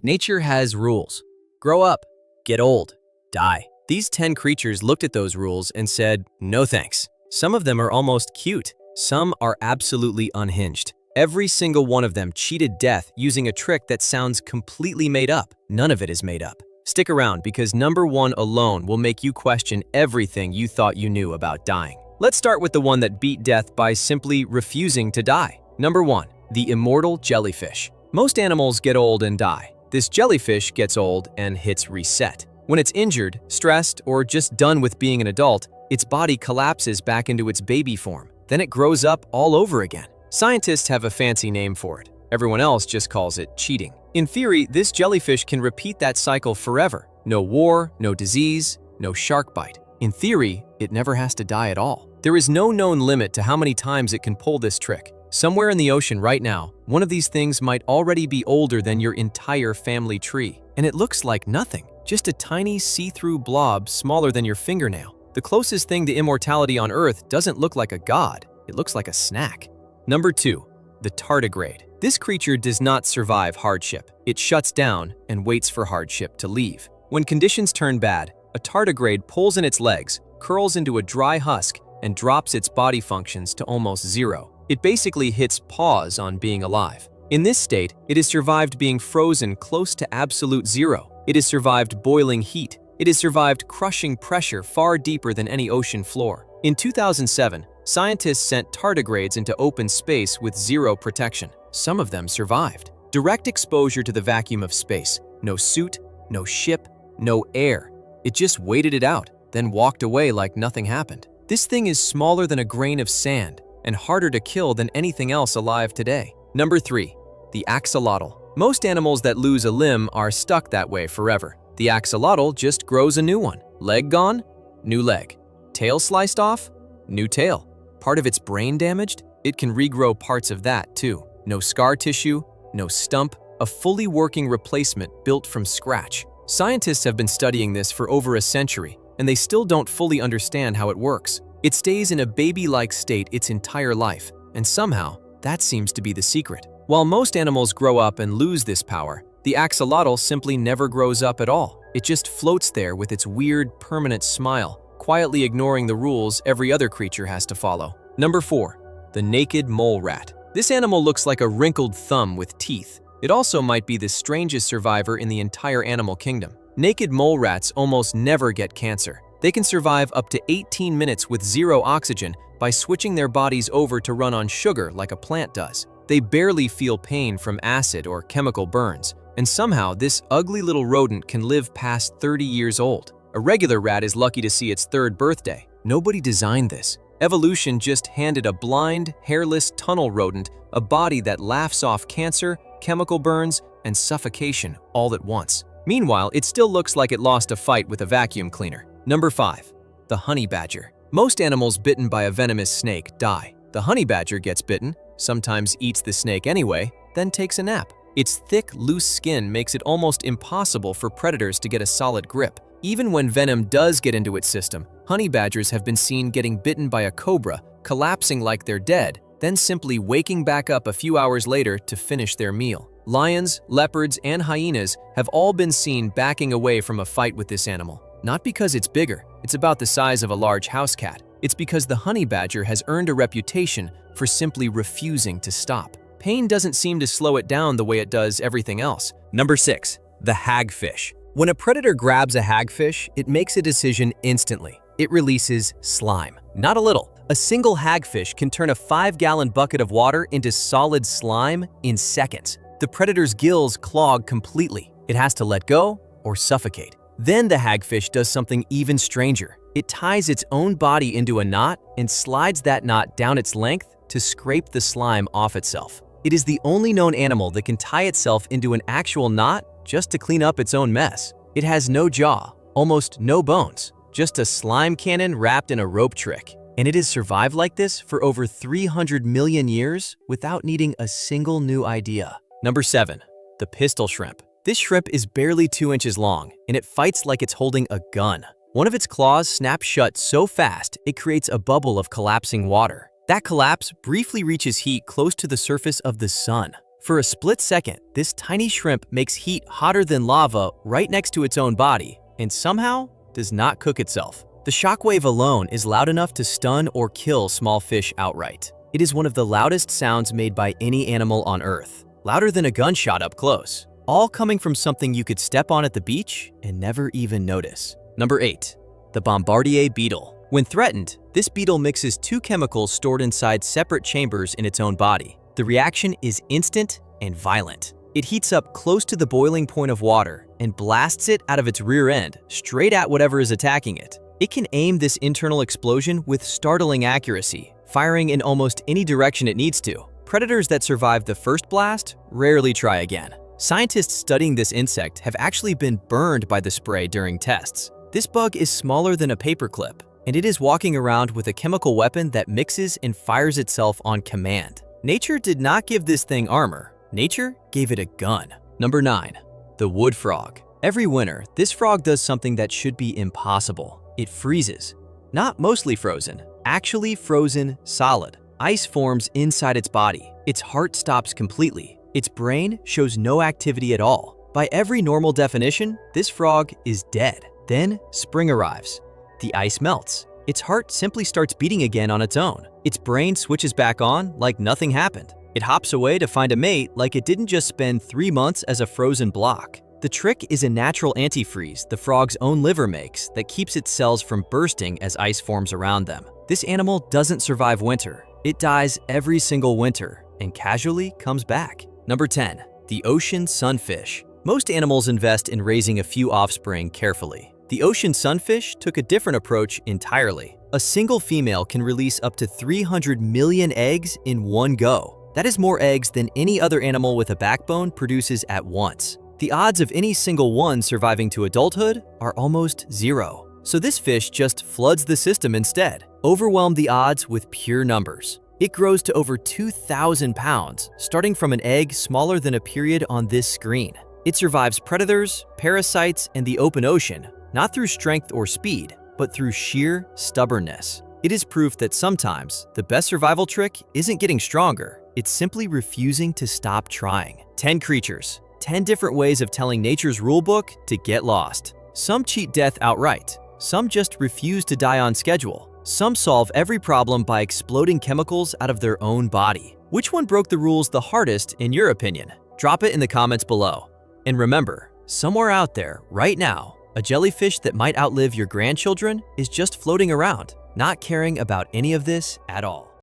Nature has rules. Grow up, get old, die. These 10 creatures looked at those rules and said, no thanks. Some of them are almost cute. Some are absolutely unhinged. Every single one of them cheated death using a trick that sounds completely made up. None of it is made up. Stick around because number 1 alone will make you question everything you thought you knew about dying. Let's start with the one that beat death by simply refusing to die. Number 1, the Immortal Jellyfish. Most animals get old and die. This jellyfish gets old and hits reset. When it's injured, stressed, or just done with being an adult, its body collapses back into its baby form. Then it grows up all over again. Scientists have a fancy name for it. Everyone else just calls it cheating. In theory, this jellyfish can repeat that cycle forever. No war, no disease, no shark bite. In theory, it never has to die at all. There is no known limit to how many times it can pull this trick. Somewhere in the ocean right now, one of these things might already be older than your entire family tree. And it looks like nothing, just a tiny see-through blob smaller than your fingernail. The closest thing to immortality on Earth doesn't look like a god, it looks like a snack. Number 2, the tardigrade. This creature does not survive hardship. It shuts down and waits for hardship to leave. When conditions turn bad, a tardigrade pulls in its legs, curls into a dry husk, and drops its body functions to almost zero. It basically hits pause on being alive. In this state, it has survived being frozen close to absolute zero. It has survived boiling heat. It has survived crushing pressure far deeper than any ocean floor. In 2007, scientists sent tardigrades into open space with zero protection. Some of them survived. Direct exposure to the vacuum of space. No suit, no ship, no air. It just waited it out, then walked away like nothing happened. This thing is smaller than a grain of sand and harder to kill than anything else alive today. Number 3, the axolotl. Most animals that lose a limb are stuck that way forever. The axolotl just grows a new one. Leg gone? New leg. Tail sliced off? New tail. Part of its brain damaged? It can regrow parts of that too. No scar tissue, no stump, a fully working replacement built from scratch. Scientists have been studying this for over a century, and they still don't fully understand how it works. It stays in a baby-like state its entire life, and somehow, that seems to be the secret. While most animals grow up and lose this power, the axolotl simply never grows up at all. It just floats there with its weird, permanent smile, quietly ignoring the rules every other creature has to follow. Number 4, the naked mole rat. This animal looks like a wrinkled thumb with teeth. It also might be the strangest survivor in the entire animal kingdom. Naked mole rats almost never get cancer. They can survive up to 18 minutes with zero oxygen by switching their bodies over to run on sugar like a plant does. They barely feel pain from acid or chemical burns, and somehow this ugly little rodent can live past 30 years old. A regular rat is lucky to see its 3rd birthday. Nobody designed this. Evolution just handed a blind, hairless tunnel rodent a body that laughs off cancer, chemical burns, and suffocation all at once. Meanwhile, it still looks like it lost a fight with a vacuum cleaner. Number 5, the honey badger. Most animals bitten by a venomous snake die. The honey badger gets bitten, sometimes eats the snake anyway, then takes a nap. Its thick, loose skin makes it almost impossible for predators to get a solid grip. Even when venom does get into its system, honey badgers have been seen getting bitten by a cobra, collapsing like they're dead, then simply waking back up a few hours later to finish their meal. Lions, leopards, and hyenas have all been seen backing away from a fight with this animal. Not because it's bigger, it's about the size of a large house cat. It's because the honey badger has earned a reputation for simply refusing to stop. Pain doesn't seem to slow it down the way it does everything else. Number 6, the hagfish. When a predator grabs a hagfish, it makes a decision instantly. It releases slime. Not a little. A single hagfish can turn a 5-gallon bucket of water into solid slime in seconds. The predator's gills clog completely. It has to let go or suffocate. Then the hagfish does something even stranger. It ties its own body into a knot and slides that knot down its length to scrape the slime off itself. It is the only known animal that can tie itself into an actual knot just to clean up its own mess. It has no jaw, almost no bones, just a slime cannon wrapped in a rope trick. And it has survived like this for over 300 million years without needing a single new idea. Number 7, the pistol shrimp. This shrimp is barely 2 inches long, and it fights like it's holding a gun. One of its claws snaps shut so fast, it creates a bubble of collapsing water. That collapse briefly reaches heat close to the surface of the sun. For a split second, this tiny shrimp makes heat hotter than lava right next to its own body and somehow does not cook itself. The shockwave alone is loud enough to stun or kill small fish outright. It is one of the loudest sounds made by any animal on Earth, louder than a gunshot up close, all coming from something you could step on at the beach and never even notice. Number 8. The Bombardier Beetle. When threatened, this beetle mixes two chemicals stored inside separate chambers in its own body. The reaction is instant and violent. It heats up close to the boiling point of water and blasts it out of its rear end straight at whatever is attacking it. It can aim this internal explosion with startling accuracy, firing in almost any direction it needs to. Predators that survive the first blast rarely try again. Scientists studying this insect have actually been burned by the spray during tests. This bug is smaller than a paperclip, and it is walking around with a chemical weapon that mixes and fires itself on command. Nature did not give this thing armor. Nature gave it a gun. Number 9. The wood frog. Every winter, this frog does something that should be impossible. It freezes. Not mostly frozen, actually frozen solid. Ice forms inside its body. Its heart stops completely. Its brain shows no activity at all. By every normal definition, this frog is dead. Then spring arrives. The ice melts. Its heart simply starts beating again on its own. Its brain switches back on like nothing happened. It hops away to find a mate like it didn't just spend 3 months as a frozen block. The trick is a natural antifreeze the frog's own liver makes that keeps its cells from bursting as ice forms around them. This animal doesn't survive winter. It dies every single winter and casually comes back. Number 10. The Ocean Sunfish. Most animals invest in raising a few offspring carefully. The ocean sunfish took a different approach entirely. A single female can release up to 300 million eggs in one go. That is more eggs than any other animal with a backbone produces at once. The odds of any single one surviving to adulthood are almost zero. So this fish just floods the system instead. Overwhelm the odds with pure numbers. It grows to over 2,000 pounds, starting from an egg smaller than a period on this screen. It survives predators, parasites, and the open ocean, not through strength or speed, but through sheer stubbornness. It is proof that sometimes the best survival trick isn't getting stronger, it's simply refusing to stop trying. 10 creatures, 10 different ways of telling nature's rulebook to get lost. Some cheat death outright. Some just refuse to die on schedule. Some solve every problem by exploding chemicals out of their own body. Which one broke the rules the hardest in your opinion? Drop it in the comments below. And remember, somewhere out there, right now, a jellyfish that might outlive your grandchildren is just floating around, not caring about any of this at all.